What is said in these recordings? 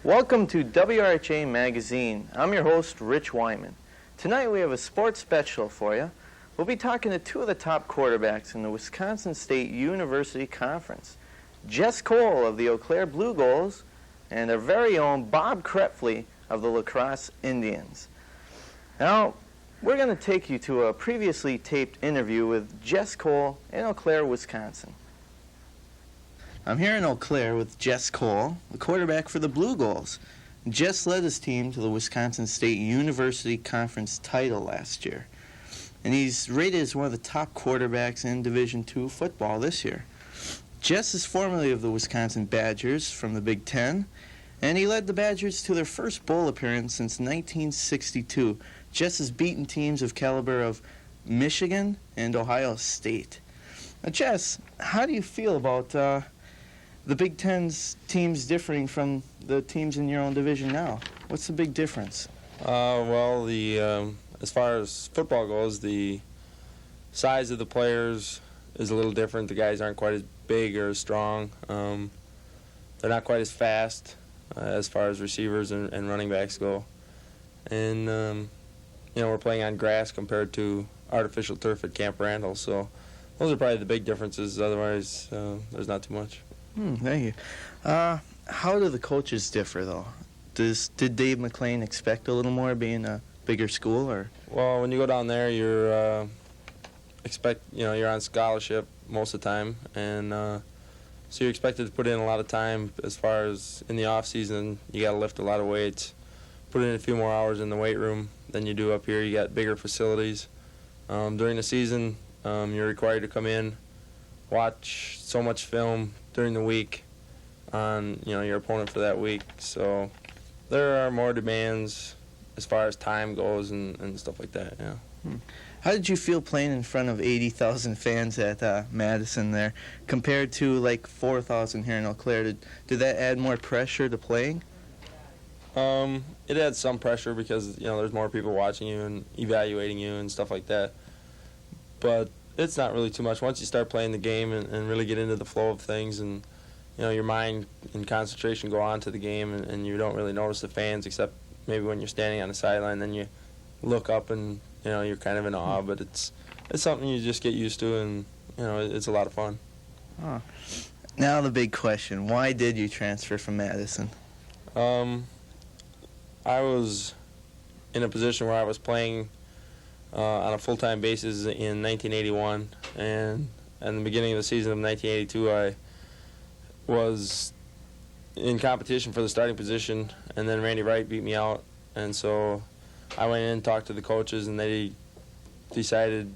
Welcome to WRHA Magazine. I'm your host, Rich Wyman. Tonight we have a sports special for you. We'll be talking to two of the top quarterbacks in the Wisconsin State University Conference. Jess Cole of the Eau Claire Blue Goals and our very own Bob Krepfle of the La Crosse Indians. Now, we're going to take you to a previously taped interview with Jess Cole in Eau Claire, Wisconsin. I'm here in Eau Claire with Jess Cole, the quarterback for the Blue Goals. Jess led his team to the Wisconsin State University Conference title last year. And he's rated as one of the top quarterbacks in Division II football this year. Jess is formerly of the Wisconsin Badgers from the Big Ten, and he led the Badgers to their first bowl appearance since 1962. Jess has beaten teams of caliber of Michigan and Ohio State. Now, Jess, how do you feel about the Big Ten's teams differing from the teams in your own division now? What's the big difference? As far as football goes, the size of the players is a little different. The guys aren't quite as big or as strong. They're not quite as fast as far as receivers and running backs go. And we're playing on grass compared to artificial turf at Camp Randall. So those are probably the big differences. Otherwise, there's not too much. Thank you. How do the coaches differ, though? Did Dave McLean expect a little more being a bigger school, or? Well, when you go down there, you're you're on scholarship most of the time, and so you're expected to put in a lot of time. As far as in the off season, you got to lift a lot of weights, put in a few more hours in the weight room than you do up here. You got bigger facilities. During the season, you're required to come in, watch so much film during the week on your opponent for that week. So there are more demands as far as time goes and stuff like that. Yeah. How did you feel playing in front of 80,000 fans at Madison there, compared to like 4,000 here in Eau Claire? Did that add more pressure to playing? It adds some pressure because there's more people watching you and evaluating you and stuff like that. But it's not really too much. Once you start playing the game and really get into the flow of things, and your mind and concentration go on to the game, and you don't really notice the fans except maybe when you're standing on the sideline. Then you look up and you're kind of in awe. But it's something you just get used to, and it's a lot of fun. Oh. Now the big question: why did you transfer from Madison? I was in a position where I was playing on a full-time basis in 1981, and in the beginning of the season of 1982, I was in competition for the starting position, and then Randy Wright beat me out, and so I went in and talked to the coaches, and they decided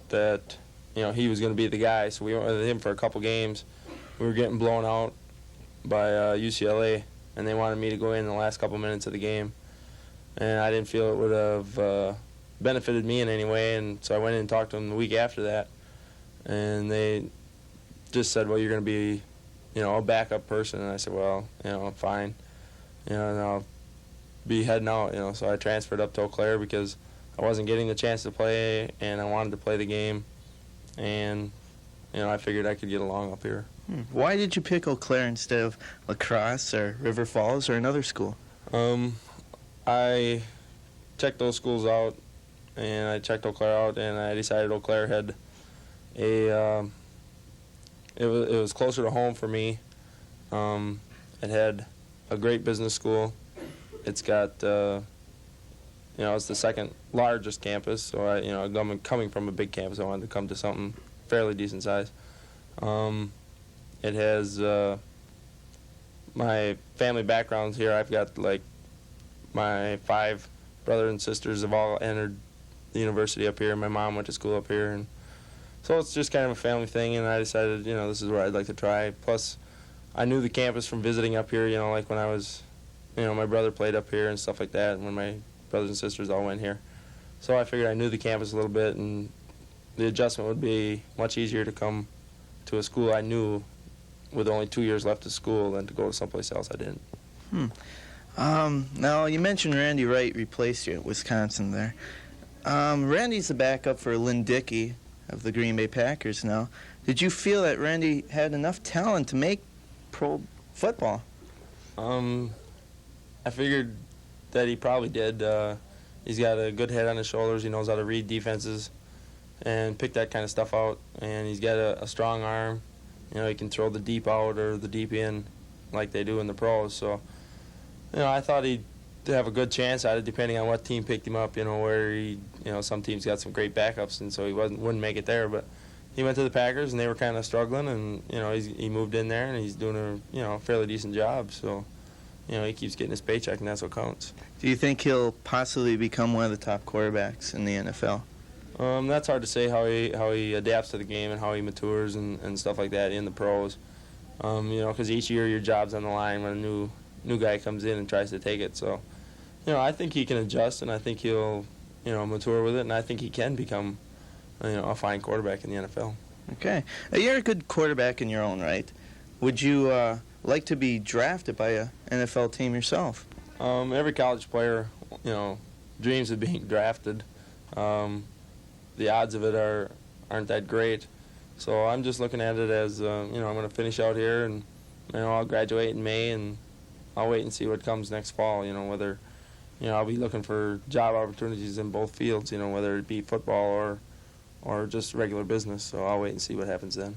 that he was going to be the guy. So we went with him for a couple games. We were getting blown out by UCLA, and they wanted me to go in the last couple minutes of the game, and I didn't feel it would have benefited me in any way, and so I went in and talked to them the week after that, and they just said, well, you're going to be a backup person, and I said, well, I'm fine, and I'll be heading out, so I transferred up to Eau Claire because I wasn't getting the chance to play, and I wanted to play the game, and I figured I could get along up here. Why did you pick Eau Claire instead of La Crosse or River Falls or another school? I checked those schools out, and I checked Eau Claire out, and I decided Eau Claire had it was closer to home for me. It had a great business school. It's got it's the second largest campus, so I coming from a big campus, I wanted to come to something fairly decent size. It has my family backgrounds here. I've got my 5 brothers and sisters have all entered the university up here. My mom went to school up here, and so it's just kind of a family thing, and I decided, this is where I'd like to try. Plus, I knew the campus from visiting up here, like when I was, my brother played up here and stuff like that, and when my brothers and sisters all went here. So I figured I knew the campus a little bit, and the adjustment would be much easier to come to a school I knew with only 2 years left of school than to go to someplace else I didn't. Now, you mentioned Randy Wright replaced you at Wisconsin there. Randy's the backup for Lynn Dickey of the Green Bay Packers now. Did you feel that Randy had enough talent to make pro football? I figured that he probably did. He's got a good head on his shoulders. He knows how to read defenses and pick that kind of stuff out. And he's got a strong arm. You know, he can throw the deep out or the deep in like they do in the pros. So, you know, I thought he'd have a good chance at it depending on what team picked him up, you know, where he, you know, some teams got some great backups and so he wouldn't make it there. But he went to the Packers and they were kind of struggling and, you know, he moved in there and he's doing a, you know, fairly decent job. So, you know, he keeps getting his paycheck and that's what counts. Do you think he'll possibly become one of the top quarterbacks in the NFL? That's hard to say how he adapts to the game and how he matures and stuff like that in the pros. You know, because each year your job's on the line when a new guy comes in and tries to take it. So, you know, I think he can adjust and I think he'll, you know, mature with it and I think he can become, you know, a fine quarterback in the NFL. Okay. You're a good quarterback in your own right. Would you like to be drafted by a NFL team yourself? Every college player, you know, dreams of being drafted. The odds of it aren't that great. So I'm just looking at it as, you know, I'm going to finish out here and, you know, I'll graduate in May and I'll wait and see what comes next fall, you know, whether, you know, I'll be looking for job opportunities in both fields, you know, whether it be football or just regular business. So I'll wait and see what happens then.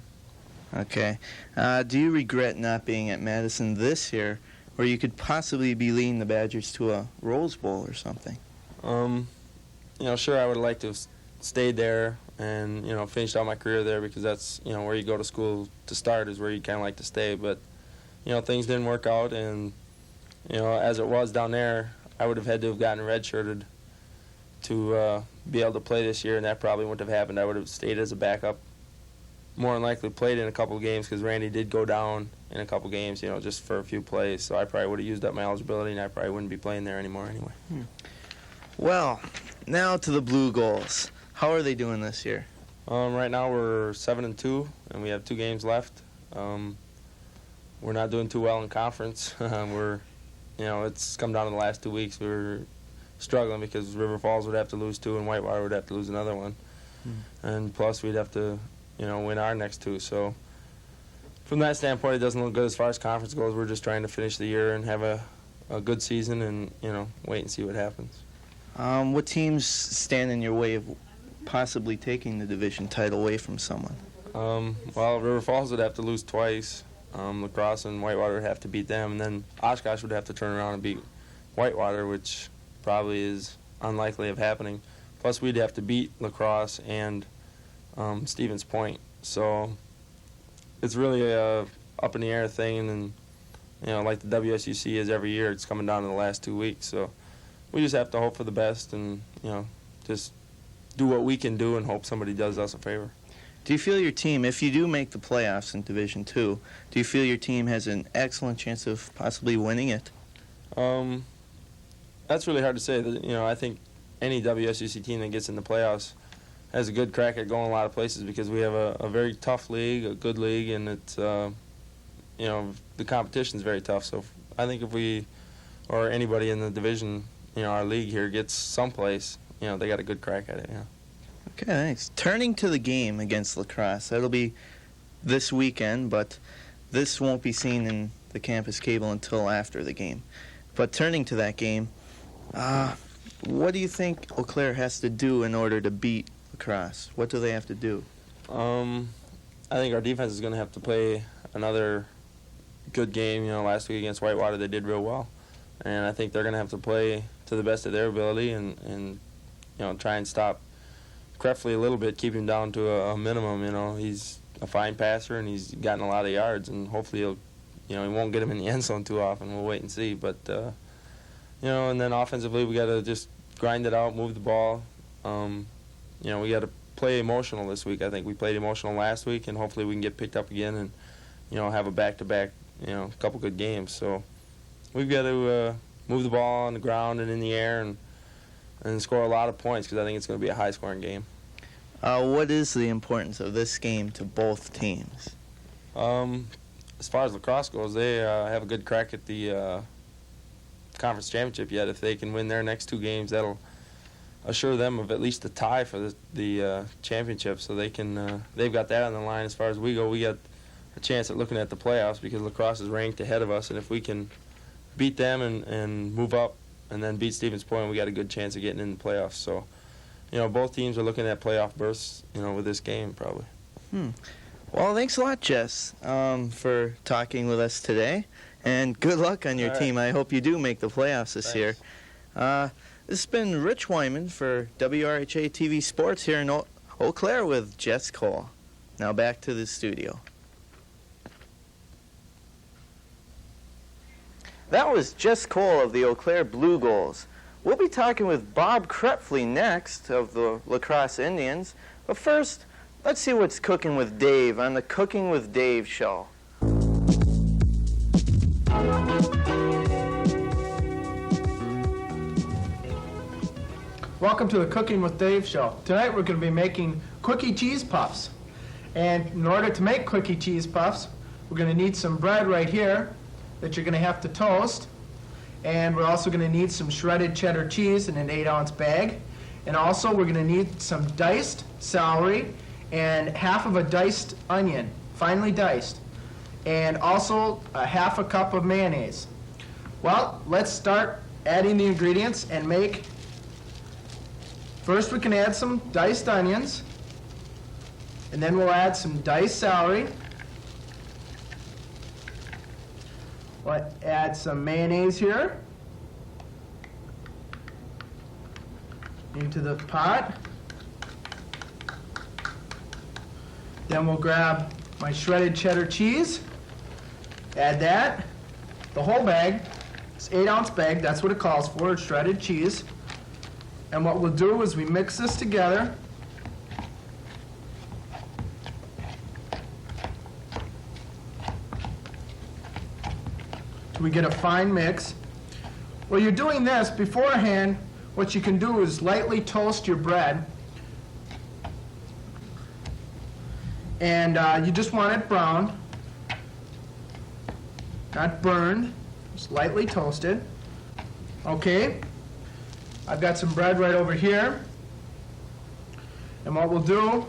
Okay. Do you regret not being at Madison this year where you could possibly be leading the Badgers to a Rose Bowl or something? You know, sure, I would like to have stayed there and, you know, finished out my career there because that's, you know, where you go to school to start is where you kind of like to stay. But, you know, things didn't work out and, you know, as it was down there, I would have had to have gotten redshirted to be able to play this year, and that probably wouldn't have happened. I would have stayed as a backup. More than likely played in a couple of games because Randy did go down in a couple games, you know, just for a few plays. So I probably would have used up my eligibility, and I probably wouldn't be playing there anymore anyway. Well, now to the Blue Goals. How are they doing this year? Right now we're 7-2, and we have 2 games left. We're not doing too well in conference. You know, it's come down to the last 2 weeks. We were struggling because River Falls would have to lose 2 and Whitewater would have to lose another one. And plus we'd have to, you know, win our next 2. So from that standpoint, it doesn't look good as far as conference goes. We're just trying to finish the year and have a good season and, you know, wait and see what happens. What teams stand in your way of possibly taking the division title away from someone? Well, River Falls would have to lose twice. La Crosse and Whitewater would have to beat them, and then Oshkosh would have to turn around and beat Whitewater, which probably is unlikely of happening. Plus, we'd have to beat La Crosse and Stevens Point. So it's really a up in the air thing, and you know, like the WSUC is every year, it's coming down to the last 2 weeks. So we just have to hope for the best, and you know, just do what we can do and hope somebody does us a favor. Do you feel your team, if you do make the playoffs in Division II, do you feel your team has an excellent chance of possibly winning it? That's really hard to say. You know, I think any WSUC team that gets in the playoffs has a good crack at going a lot of places because we have a very tough league, a good league, and it's, you know, the competition's very tough. So I think if we, or anybody in the division, you know, our league here gets someplace, you know, they got a good crack at it, yeah. Okay, thanks. Turning to the game against La Crosse, that'll be this weekend, but this won't be seen in the campus cable until after the game. But turning to that game, what do you think Eau Claire has to do in order to beat La Crosse? What do they have to do? I think our defense is going to have to play another good game. You know, last week against Whitewater, they did real well. And I think they're going to have to play to the best of their ability and you know, try and stop Kreftley a little bit, keep him down to a minimum. You know, he's a fine passer and he's gotten a lot of yards, and hopefully he'll, you know, he won't get him in the end zone too often. We'll wait and see. But you know, and then offensively we got to just grind it out, move the ball. You know, we got to play emotional this week. I think we played emotional last week, and hopefully we can get picked up again and, you know, have a back-to-back, you know, couple good games. So we've got to move the ball on the ground and in the air and score a lot of points because I think it's going to be a high-scoring game. What is the importance of this game to both teams? As far as La Crosse goes, they have a good crack at the conference championship yet. If they can win their next 2 games, that'll assure them of at least a tie for the championship. So they can they've got that on the line. As far as we go, we got a chance at looking at the playoffs because La Crosse is ranked ahead of us, and if we can beat them and move up, and then beat Stevens Point, we got a good chance of getting in the playoffs. So, both teams are looking at playoff berths, with this game probably. Well, thanks a lot, Jess, for talking with us today. And good luck on your team. I hope you do make the playoffs this year. This has been Rich Wyman for WRHA TV Sports here in Eau Claire with Jess Cole. Now back to the studio. That was Jess Cole of the Eau Claire Blue Goals. We'll be talking with Bob Krepfle next of the La Crosse Indians. But first, let's see what's cooking with Dave on the Cooking with Dave show. Welcome to the Cooking with Dave show. Tonight we're going to be making quickie cheese puffs. And in order to make quickie cheese puffs, we're going to need some bread right here that you're going to have to toast. And we're also going to need some shredded cheddar cheese in an 8-ounce bag. And also we're going to need some diced celery and half of a diced onion, finely diced. And also a half a cup of mayonnaise. Well, let's start adding the ingredients and make. First we can add some diced onions, and then we'll add some diced celery. We'll add some mayonnaise here into the pot. Then we'll grab my shredded cheddar cheese, add that, the whole bag. It's 8-ounce bag, that's what it calls for, it's shredded cheese. And what we'll do is we mix this together. We get a fine mix. While you're doing this, beforehand, what you can do is lightly toast your bread. And you just want it brown, not burned, just lightly toasted. Okay, I've got some bread right over here. And what we'll do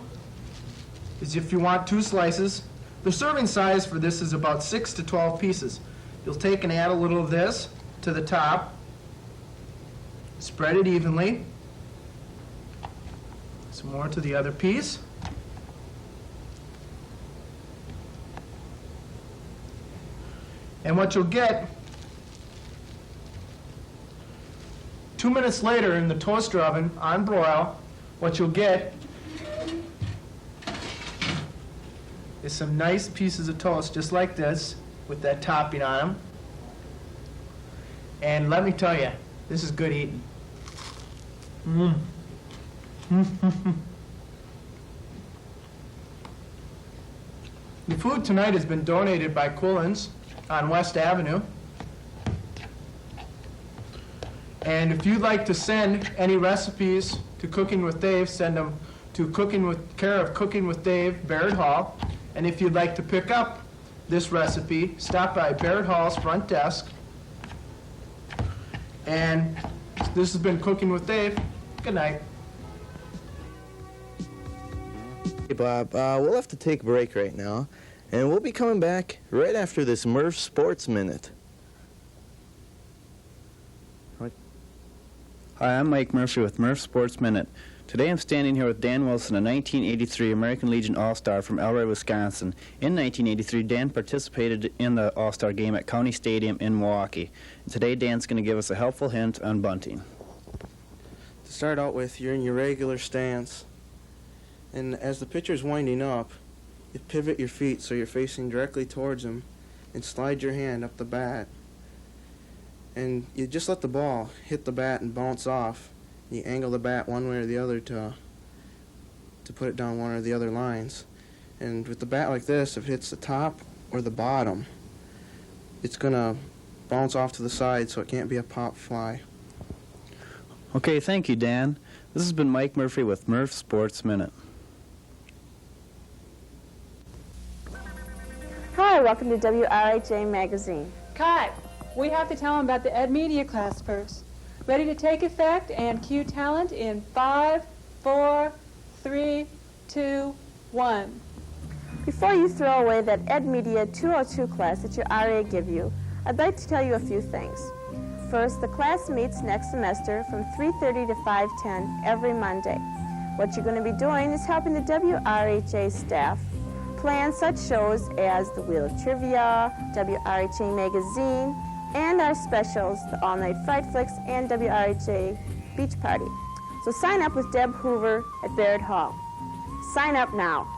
is, if you want 2 slices, the serving size for this is about 6 to 12 pieces. You'll take and add a little of this to the top, spread it evenly, some more to the other piece. And what you'll get 2 minutes later in the toaster oven on broil, what you'll get is some nice pieces of toast just like this with that topping on them. And let me tell you, this is good eating. The food tonight has been donated by Quillen's on West Avenue. And if you'd like to send any recipes to Cooking with Dave, send them to care of Cooking with Dave, Barrett Hall. And if you'd like to pick up this recipe, stop by Barrett Hall's front desk. And this has been Cooking with Dave. Good night. Hey, Bob, we'll have to take a break right now, and we'll be coming back right after this Murph Sports Minute. Hi, I'm Mike Murphy with Murph Sports Minute. Today I'm standing here with Dan Wilson, a 1983 American Legion All-Star from Elroy, Wisconsin. In 1983, Dan participated in the All-Star game at County Stadium in Milwaukee. And today Dan's going to give us a helpful hint on bunting. To start out with, you're in your regular stance. And as the pitcher's winding up, you pivot your feet so you're facing directly towards him and slide your hand up the bat. And you just let the ball hit the bat and bounce off. You angle the bat one way or the other to put it down one or the other lines. And with the bat like this, if it hits the top or the bottom, it's going to bounce off to the side, so it can't be a pop fly. Okay, thank you, Dan. This has been Mike Murphy with Murph Sports Minute. Hi, welcome to WRHA Magazine. Cut! We have to tell them about the Ed Media class first. Ready to take effect and cue talent in 5, 4, 3, 2, 1. Before you throw away that Ed Media 202 class that your RA give you, I'd like to tell you a few things. First, the class meets next semester from 3:30 to 5:10 every Monday. What you're going to be doing is helping the WRHA staff plan such shows as the Wheel of Trivia, WRHA Magazine, and our specials, the All Night Fright Flicks and WRHA Beach Party. So sign up with Deb Hoover at Baird Hall. Sign up now.